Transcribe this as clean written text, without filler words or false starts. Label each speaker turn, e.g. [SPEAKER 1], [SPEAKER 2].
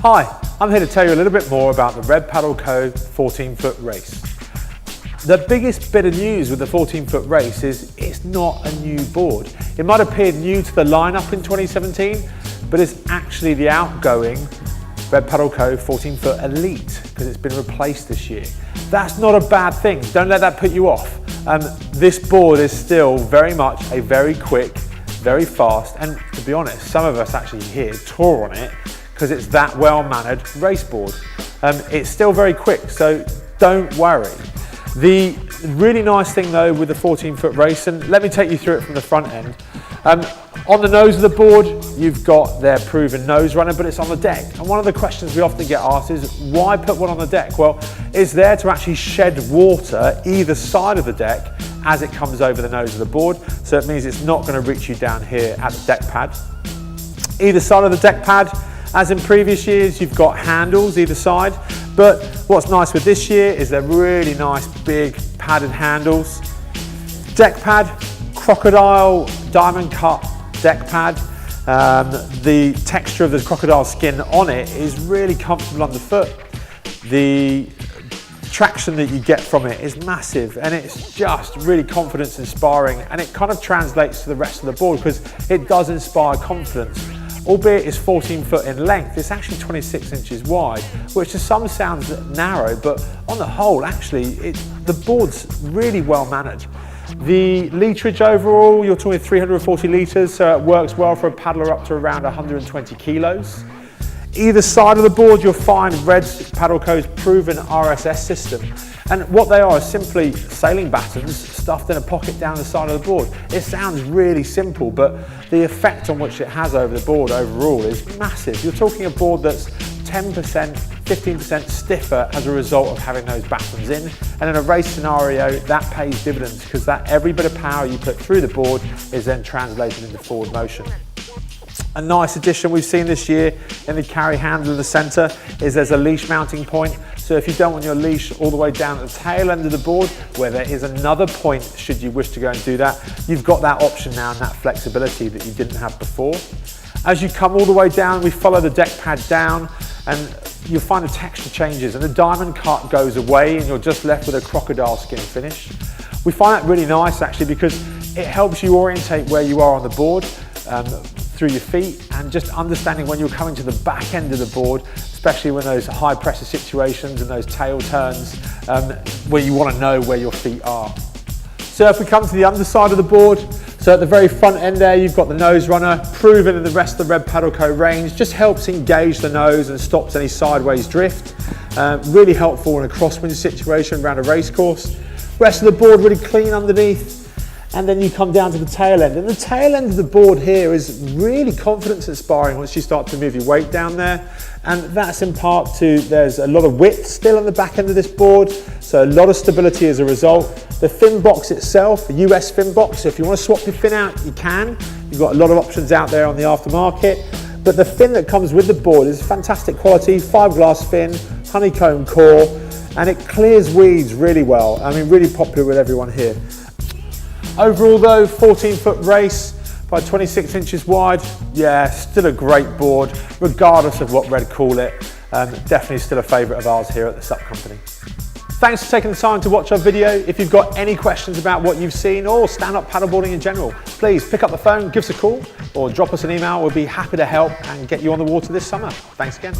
[SPEAKER 1] Hi, I'm here to tell you a little bit more about the Red Paddle Co 14-foot race. The biggest bit of news with the 14-foot race is it's not a new board. It might appear new to the lineup in 2017, but it's actually the outgoing Red Paddle Co 14-foot Elite because it's been replaced this year. That's not a bad thing. Don't let that put you off. This board is still very much a very quick, very fast, and to be honest, some of us actually here tour on it because it's that well-mannered race board. It's still very quick, so don't worry. The really nice thing though with the 14-foot race, and let me take you through it from the front end. On the nose of the board, you've got their proven nose runner, but it's on the deck. And one of the questions we often get asked is, why put one on the deck? Well, it's there to actually shed water either side of the deck as it comes over the nose of the board. So it means it's not going to reach you down here at the deck pad. Either side of the deck pad, as in previous years, you've got handles either side. But what's nice with this year is they're really nice, big, padded handles. Deck pad, crocodile diamond cut deck pad. The texture of the crocodile skin on it is really comfortable underfoot. The traction that you get from it is massive, and it's just really confidence inspiring, and it kind of translates to the rest of the board because it does inspire confidence. Albeit it's 14 foot in length, it's actually 26 inches wide, which to some sounds narrow, but on the whole, actually, the board's really well mannered. The literage overall, you're talking 340 litres, so it works well for a paddler up to around 120 kilos. Either side of the board, you'll find Red Paddle Co's proven RSS system. And what they are is simply sailing battens stuffed in a pocket down the side of the board. It sounds really simple, but the effect on which it has over the board overall is massive. You're talking a board that's 10%, 15% stiffer as a result of having those battens in. And in a race scenario, that pays dividends because every bit of power you put through the board is then translated into forward motion. A nice addition we've seen this year in the carry handle in the centre is there's a leash mounting point. So if you don't want your leash all the way down at the tail end of the board, where there is another point should you wish to go and do that, you've got that option now and that flexibility that you didn't have before. As you come all the way down, we follow the deck pad down and you'll find the texture changes and the diamond cut goes away and you're just left with a crocodile skin finish. We find that really nice actually because it helps you orientate where you are on the board through your feet, and just understanding when you're coming to the back end of the board, especially when those high pressure situations and those tail turns, where you want to know where your feet are. So if we come to the underside of the board, so at the very front end there, you've got the nose runner, proven in the rest of the Red Paddle Co range, just helps engage the nose and stops any sideways drift. Really helpful in a crosswind situation around a race course. Rest of the board really clean underneath. And then you come down to the tail end. And the tail end of the board here is really confidence inspiring once you start to move your weight down there. And that's in part to, there's a lot of width still on the back end of this board, so a lot of stability as a result. The fin box itself, a US fin box, so if you want to swap your fin out, you can. You've got a lot of options out there on the aftermarket. But the fin that comes with the board is fantastic quality, fiberglass fin, honeycomb core, and it clears weeds really well. I mean, really popular with everyone here. Overall though, 14-foot race by 26 inches wide, yeah, still a great board, regardless of what Red call it. Definitely still a favourite of ours here at the SUP company. Thanks for taking the time to watch our video. If you've got any questions about what you've seen or stand-up paddleboarding in general, please pick up the phone, give us a call, or drop us an email. We'll be happy to help and get you on the water this summer. Thanks again.